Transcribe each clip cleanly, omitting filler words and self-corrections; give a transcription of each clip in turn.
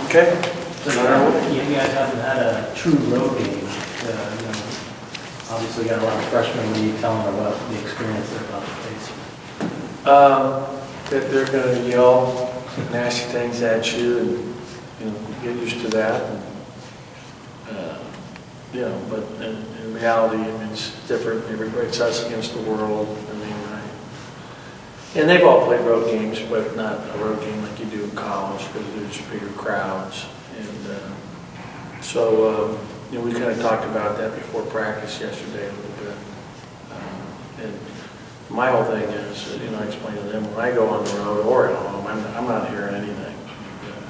Okay. So you guys haven't had a true road game. Obviously got a lot of freshmen. What are you telling them about the experience they're about to face? That they're going to yell nasty things at you, and get used to that. But in reality, it's different. It's us against the world. And they've all played road games, but not a road game like you do in college because there's bigger crowds. And so we kind of talked about that before practice yesterday a little bit. And my whole thing is, I explain to them, when I go on the road or at home, I'm not hearing anything.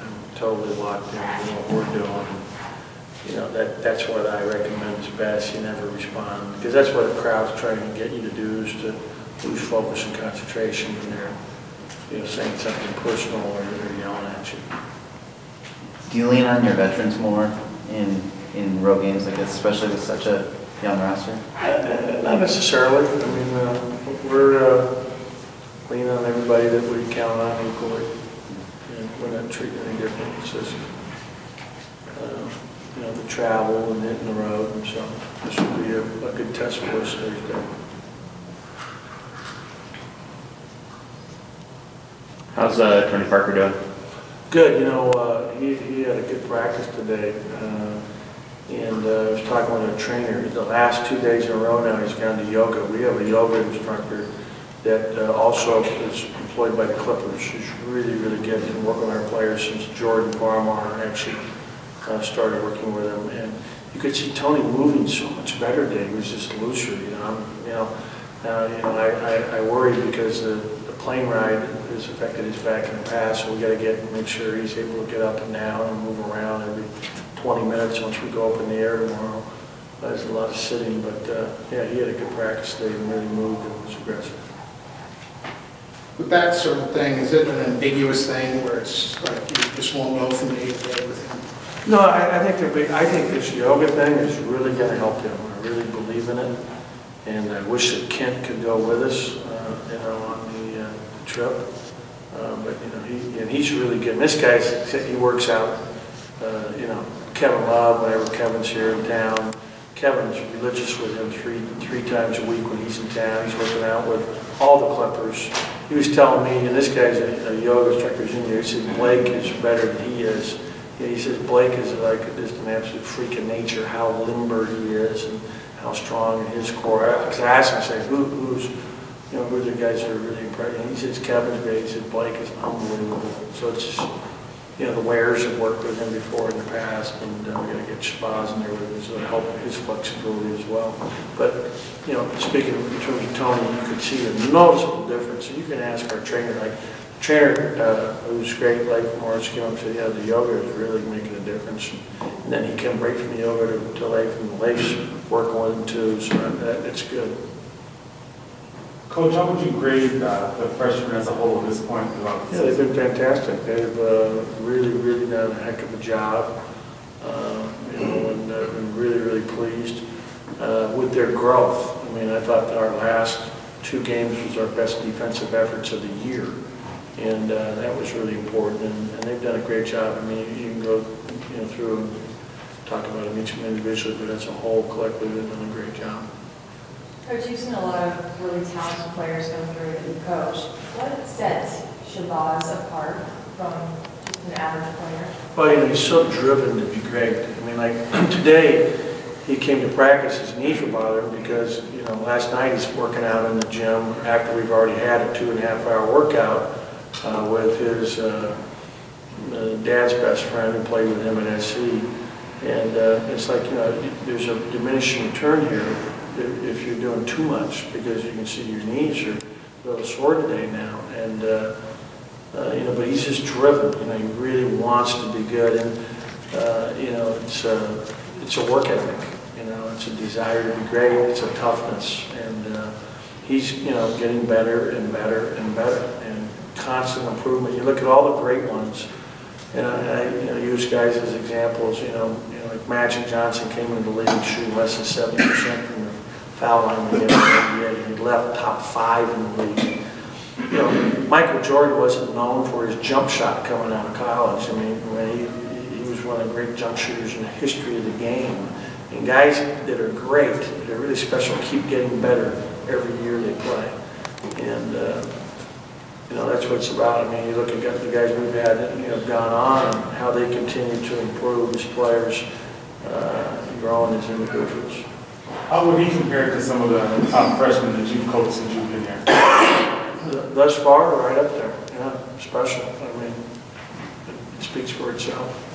I'm totally locked in with what we're doing. That's what I recommend is best. You never respond, because that's what the crowd's trying to get you to do, is to lose focus and concentration when they're saying something personal or they're yelling at you. Do you lean on your veterans more in road games like this, especially with such a young roster? Not necessarily. We're leaning on everybody that we count on equally. We're not treating any different. It's just the travel and hitting the road, and so this will be a good test for us Thursday. How's Tony Parker doing? Good. He had a good practice today, and I was talking with a trainer. The last 2 days in a row now, he's gone to yoga. We have a yoga instructor that also is employed by the Clippers. He's really, really good. He's been working with our players since Jordan Farmar actually started working with him, and you could see Tony moving so much better today. He was just looser. I worried because the plane ride has affected his back in the past, so we got to make sure he's able to get up and down and move around every 20 minutes once we go up in the air tomorrow. There's a lot of sitting, but yeah, he had a good practice today and really moved and was aggressive. With that sort of thing, is it an ambiguous thing where it's like you just won't know from day to day with him? No, I think this yoga thing is really going to help him. I really believe in it, and I wish that Kent could go with us, on the trip. But he's really good. And this guy, he works out. Kevin Love, whenever Kevin's here in town, Kevin's religious with him three times a week when he's in town. He's working out with all the Clippers. He was telling me, and this guy's a yoga instructor in here. He said Blake is better than he is. He says Blake is like just an absolute freak of nature, how limber he is and how strong in his core. Because I asked him, I said, who are the guys that are really impressive? And he says Kevin's great. He says Blake is unbelievable. So it's just, the Wares have worked with him before in the past, and we're going to get Shabazz in there with him, so it'll help his flexibility as well. But, speaking in terms of Tony, you could see a noticeable difference. And you can ask our trainer, who's great, like Morris came up and said, yeah, the yoga is really making a difference. And then he came right from the yoga to Leif, and Leif's working with him too, so it's good. Coach, how would you grade the freshmen as a whole at this point? Yeah, they've been fantastic. They've really, really done a heck of a job, and I've been really, really pleased with their growth. I thought that our last 2 games was our best defensive efforts of the year. And that was really important, and they've done a great job. You can go through and talk about them each individually, but as a whole, collectively, they've done a great job. Coach, you've seen a lot of really talented players come through that you coach. What sets Shabazz apart from just an average player? Well, he's so driven to be great. Today, he came to practice, his knees were bothering him because, last night he's working out in the gym after we've already had a 2.5-hour workout. With his dad's best friend who played with him at SC. And it's like, there's a diminishing return here if you're doing too much, because you can see your knees are a little sore today now. And, but he's just driven. He really wants to be good. And, it's a work ethic. It's a desire to be great. It's a toughness. And he's, getting better and better and better. And constant improvement. You look at all the great ones, and I use guys as examples. Like Magic Johnson came into the league shooting less than 70% from the foul line. He left top 5 in the league. Michael Jordan wasn't known for his jump shot coming out of college. When one of the great jump shooters in the history of the game. And guys that are great, that are really special, keep getting better every year they play. And, you know, that's what it's about. I mean, you look at the guys we've had that, you know, gone on and how they continue to improve as players, growing as individuals. How would he compare to some of the top freshmen that you've coached since you've been here? Thus far, right up there. Yeah, special. I mean, it speaks for itself.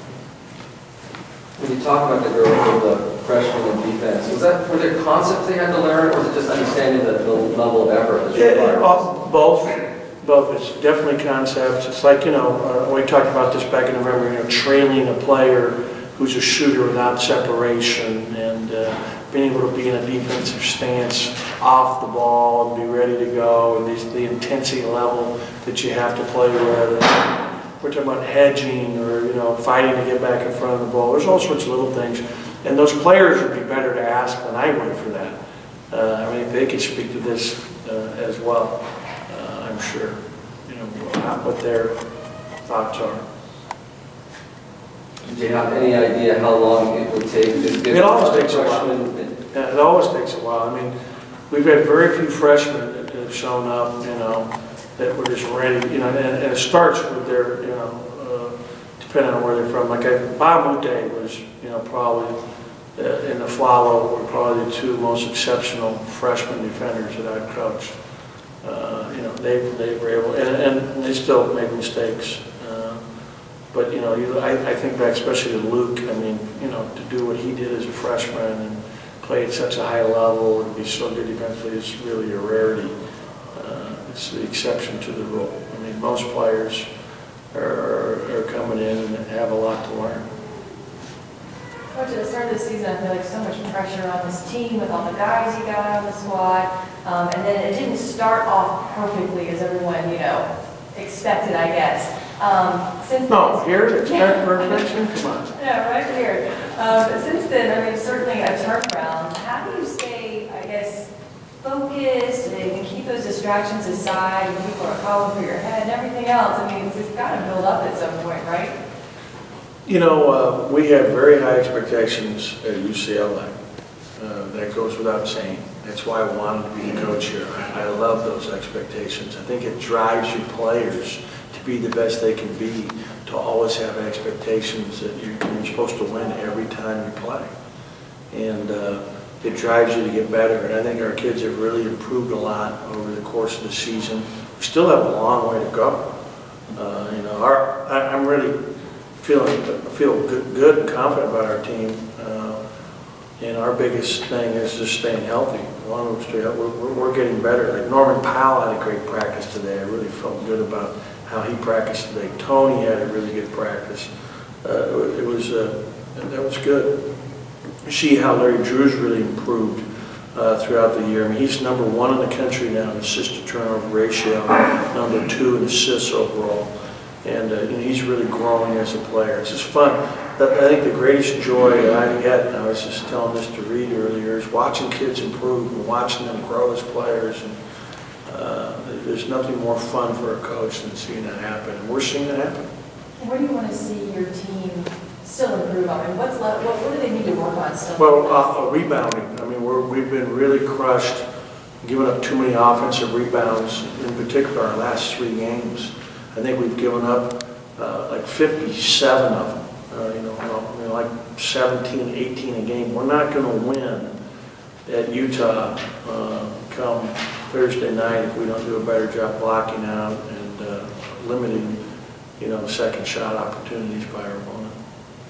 When you talk about the growth of the freshmen in defense, were there concepts they had to learn, or was it just understanding the level of effort that's required? Both. It's definitely concepts. It's like, you know, we talked about this back in November, you know, trailing a player who's a shooter without separation and being able to be in a defensive stance off the ball and be ready to go, and the intensity level that you have to play with. We're talking about hedging or, you know, fighting to get back in front of the ball. There's all sorts of little things. And those players would be better to ask than I would for that. I mean, they could speak to this as well, I'm sure, you know, what their thoughts are. Do you have any idea how long it would take? It always takes a while. Yeah, it always takes a while. I mean, we've had very few freshmen that have shown up, you know, that were just ready, you know, and it starts with their, you know, depending on where they're from. Like Bob Mute was, you know, probably in the Flalo were probably the two most exceptional freshman defenders that I've coached. You know, they were able, and they still make mistakes. But, you know, I think back especially to Luke. I mean, you know, to do what he did as a freshman and play at such a high level and be so good defensively is really a rarity. It's the exception to the rule. I mean, most players are coming in and have a lot to learn. Coach, at the start of the season, I feel like so much pressure on this team with all the guys you got on the squad, and then it didn't start off perfectly as everyone, you know, expected, I guess. Since no, here, expect perfection? Come on. Yeah, right here. Since then, I mean, certainly a turnaround. How do you stay, I guess, focused and keep those distractions aside when people are calling for your head and everything else? I mean, it's got to build up at some point, right? You know, we have very high expectations at UCLA. That goes without saying. That's why I wanted to be the coach here. I love those expectations. I think it drives your players to be the best they can be, to always have expectations that you're supposed to win every time you play. And it drives you to get better. And I think our kids have really improved a lot over the course of the season. We still have a long way to go. You know, I'm really feel good and confident about our team. And our biggest thing is just staying healthy. We're getting better. Like Norman Powell had a great practice today. I really felt good about how he practiced today. Tony had a really good practice. That was good. See how Larry Drew's really improved throughout the year. I mean, he's #1 in the country now in assist-to-turnover ratio, #2 in assists overall. And he's really growing as a player. It's just fun. I think the greatest joy I get, and I was just telling this to Reed earlier, is watching kids improve and watching them grow as players. And there's nothing more fun for a coach than seeing that happen. And we're seeing it happen. Where do you want to see your team still improve on? I mean, what's left? What do they need to work on still? Well, rebounding. I mean, we've been really crushed, giving up too many offensive rebounds, in particular our last 3 games. I think we've given up like 57 of them, like 17, 18 a game. We're not going to win at Utah come Thursday night if we don't do a better job blocking out and limiting, second shot opportunities by our opponent.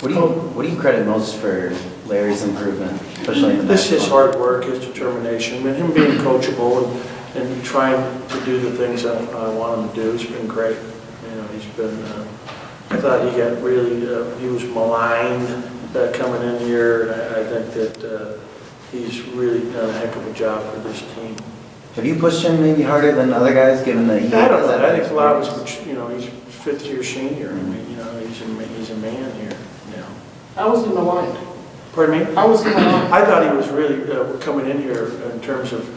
What do you credit most for Larry's improvement, especially in the This is his hard work, his determination, and him being coachable and trying to do the things I want him to do. It's been great. He's been, I thought he got really, he was maligned coming in here, and I think that he's really done a heck of a job for this team. Have you pushed him maybe harder than other guys, given that he I don't know. I think a lot of us, he's 5th-year senior. I mean, he's a man here now. How was he maligned? Pardon me? How was he maligned? I thought he was really coming in here in terms of,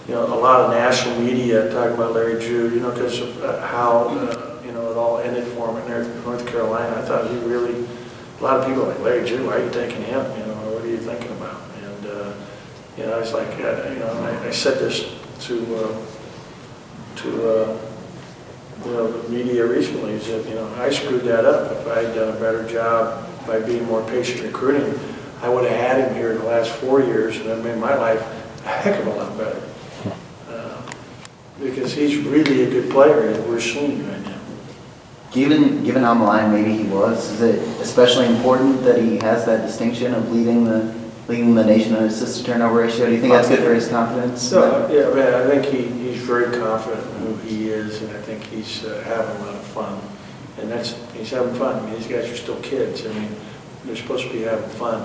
a lot of national media talking about Larry Drew, because of how, it all ended for him in North Carolina. I thought he really a lot of people are like, Larry Jew, why are you taking him? You know, what are you thinking about? And, you know, I was like, you know, I said this to you know, the media recently, is that, you know, I screwed that up. If I had done a better job by being more patient recruiting, I would have had him here the last 4 years, and it made my life a heck of a lot better. Because he's really a good player, and we're seeing right now. Given how maligned maybe he was, is it especially important that he has that distinction of leading the nation in assist to turnover ratio? Do you think that's good for his confidence? So, yeah, man, I think he's very confident in who he is, and I think he's having a lot of fun. And he's having fun. I mean, these guys are still kids. I mean, they're supposed to be having fun.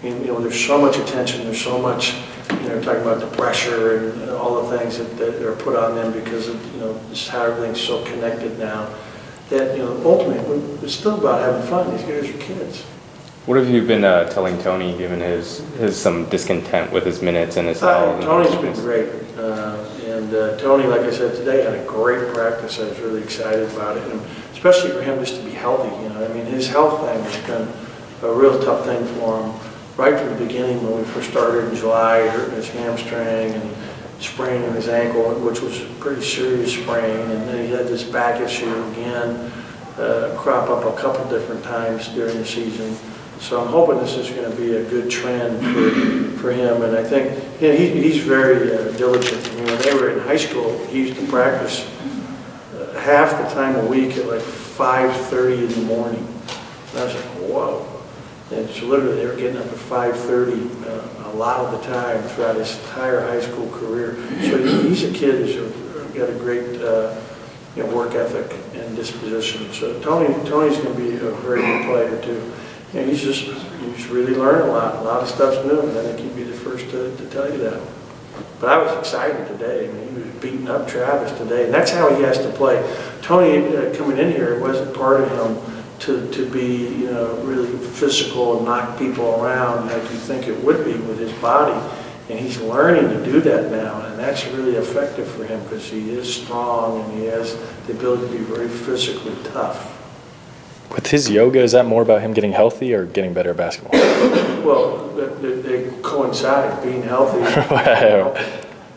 I mean, you know, there's so much attention, there's so much, you know, talking about the pressure and all the things that are put on them because of, you know, just how everything's so connected now, that, you know, ultimately, it's still about having fun. These guys are kids. What have you been telling Tony, given his some discontent with his minutes and his health? Tony's been great. Tony, like I said today, had a great practice. I was really excited about it, and especially for him just to be healthy. You know, I mean, his health thing has been a real tough thing for him right from the beginning when we first started in July, hurting his hamstring and spraining his ankle, which was a pretty serious sprain, and then he had this back issue again crop up a couple different times during the season. So I'm hoping this is going to be a good trend for him, and I think, you know, he's very diligent. I mean, when they were in high school, he used to practice half the time a week at like 5:30 in the morning. And I was like, whoa. And so literally they were getting up at 5:30 a lot of the time throughout his entire high school career. So he's a kid who's got a great you know, work ethic and disposition. So Tony's going to be a very good player too. You know, he's really learned a lot of stuff's new, and I think he'd be the first to tell you that. But I was excited today. I mean, he was beating up Travis today, and that's how he has to play. Tony coming in here, it wasn't part of him to be, you know, really physical and knock people around like you think it would be with his body. And he's learning to do that now, and that's really effective for him because he is strong and he has the ability to be very physically tough. With his yoga, is that more about him getting healthy or getting better at basketball? Well, they coincide, being healthy.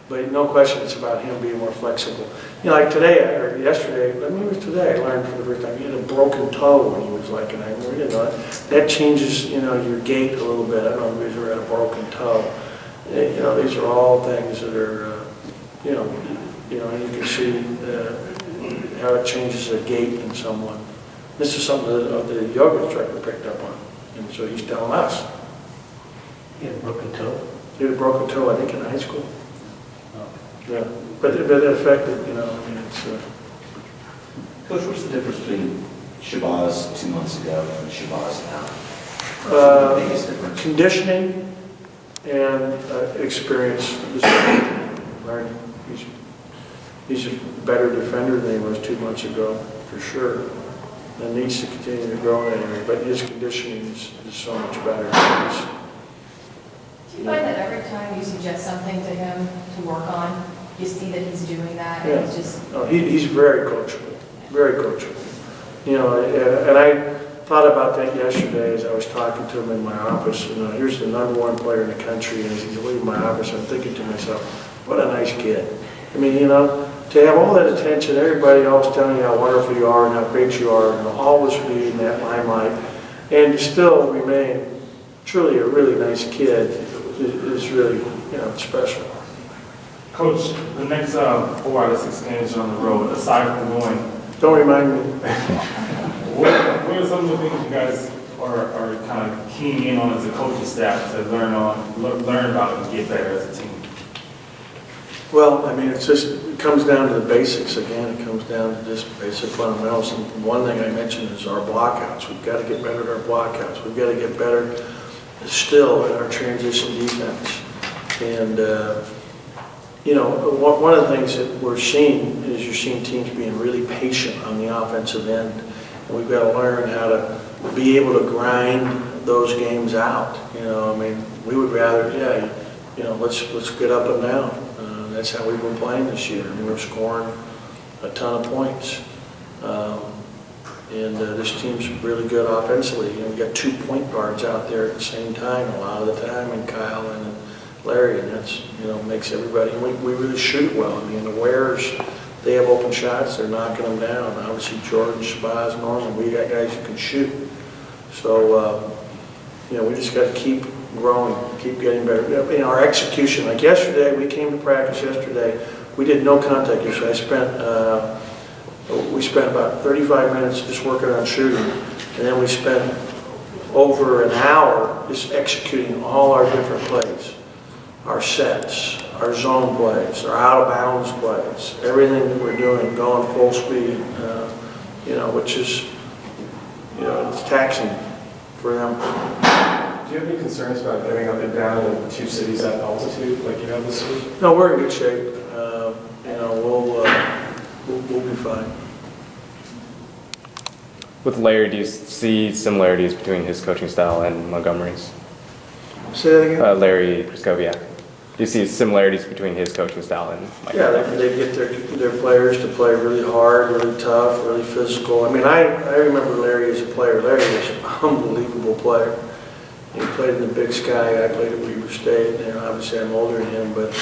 But no question it's about him being more flexible. You know, like today, or yesterday, I mean, it was today, I learned for the first time, he had a broken toe when he was like, and I didn't know that changes, you know, your gait a little bit. I don't know if he's ever had a broken toe. You know, these are all things that are, you know, and you can see how it changes the gait in someone. This is something that the yoga instructor picked up on, and so he's telling us. He had a broken toe? He had a broken toe, I think, in high school. Yeah, but it affected, you know, I mean, it's... Coach, what's the difference between Shabazz 2 months ago and Shabazz now? The biggest difference? Conditioning and experience. Right? He's a better defender than he was 2 months ago, for sure. And needs to continue to grow in that area, but his conditioning is so much better. Do you find that every time you suggest something to him to work on, you see that he's doing that? Yeah. And it's just... No, he's very coachable, very coachable. You know, and I thought about that yesterday as I was talking to him in my office. You know, here's the #1 player in the country, and as he's leaving my office, I'm thinking to myself, what a nice kid. I mean, you know, to have all that attention, everybody always telling you how wonderful you are and how great you are, and always be in that limelight, and to still remain truly a really nice kid is really, you know, special. Coach, the next 4 out of 6 games on the road, aside from going, Don't remind me. what are some of the things you guys are kind of keying in on as a coaching staff to learn about and get better as a team? Well, I mean, it comes down to the basics again. It comes down to just basic fundamentals. And one thing I mentioned is our blockouts. We've got to get better at our blockouts. We've got to get better still at our transition defense. And, you know, one of the things that we're seeing is you're seeing teams being really patient on the offensive end. And we've got to learn how to be able to grind those games out. You know, I mean, we would rather, yeah, you know, let's get up and down. That's how we've been playing this year. I mean, we're scoring a ton of points. And this team's really good offensively. You know, we got 2 point guards out there at the same time a lot of the time, and Kyle and Larry, and that's, you know, makes everybody, we really shoot well. I mean, the Wares, they have open shots, they're knocking them down. Obviously, George, Shabazz, Norman, we got guys who can shoot. So, you know, we just got to keep growing, keep getting better. In our execution, like yesterday, we came to practice yesterday, we did no contact yesterday. We spent about 35 minutes just working on shooting, and then we spent over an hour just executing all our different plays. Our sets, our zone plays, our out-of-bounds plays, everything that we're doing, going full speed, you know, which is, you know, it's taxing for them. Do you have any concerns about getting up and down in 2 cities at altitude like you have this week? No, we're in good shape. You know, we'll be fine. With Larry, do you see similarities between his coaching style and Montgomery's? Say that again? Larry Prascoviak. Do you see similarities between his coaching style and Mike? Yeah, they get their players to play really hard, really tough, really physical. I mean, I remember Larry as a player. Larry was an unbelievable player. He played in the Big Sky. I played at Weber State, and obviously I'm older than him, but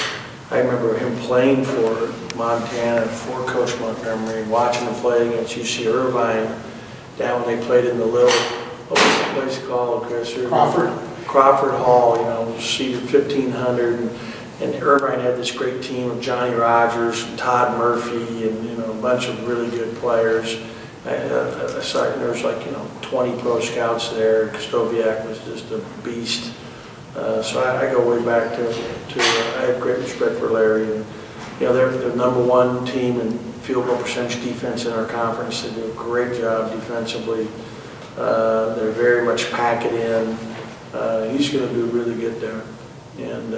I remember him playing for Montana, for Coach Montgomery, watching him play against UC Irvine down when they played in the little, what was the place called, Chris? Crawford Hall, you know, seated 1,500, and Irvine had this great team of Johnny Rogers, and Todd Murphy, and, you know, a bunch of really good players. I saw there was like, you know, 20 pro scouts there. Kostoviak was just a beast. So I go way back to I have great respect for Larry. And, you know, they're the #1 team in field goal percentage defense in our conference. They do a great job defensively. They're very much pack it in. He's going to do really good there. And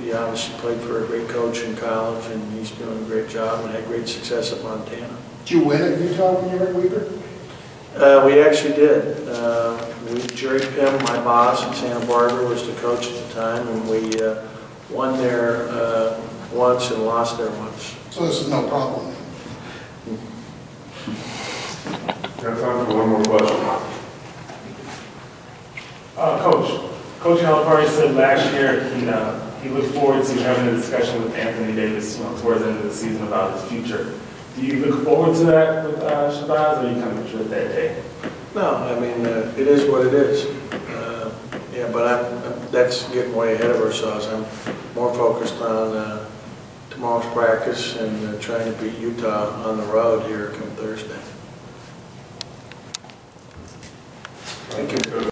he obviously played for a great coach in college, and he's doing a great job and had great success at Montana. Did you win at Utah when you were at Weber? We actually did. Jerry Pym, my boss in Santa Barbara, was the coach at the time, and we won there once and lost there once. So this is no problem. Got time for one more question. Coach Calipari said last year he looked forward to having a discussion with Anthony Davis, you know, towards the end of the season about his future. Do you look forward to that with Shabazz, or are you kind of sure that day? No, I mean, it is what it is. Yeah, but that's getting way ahead of ourselves. I'm more focused on tomorrow's practice and trying to beat Utah on the road here come Thursday. Thank you.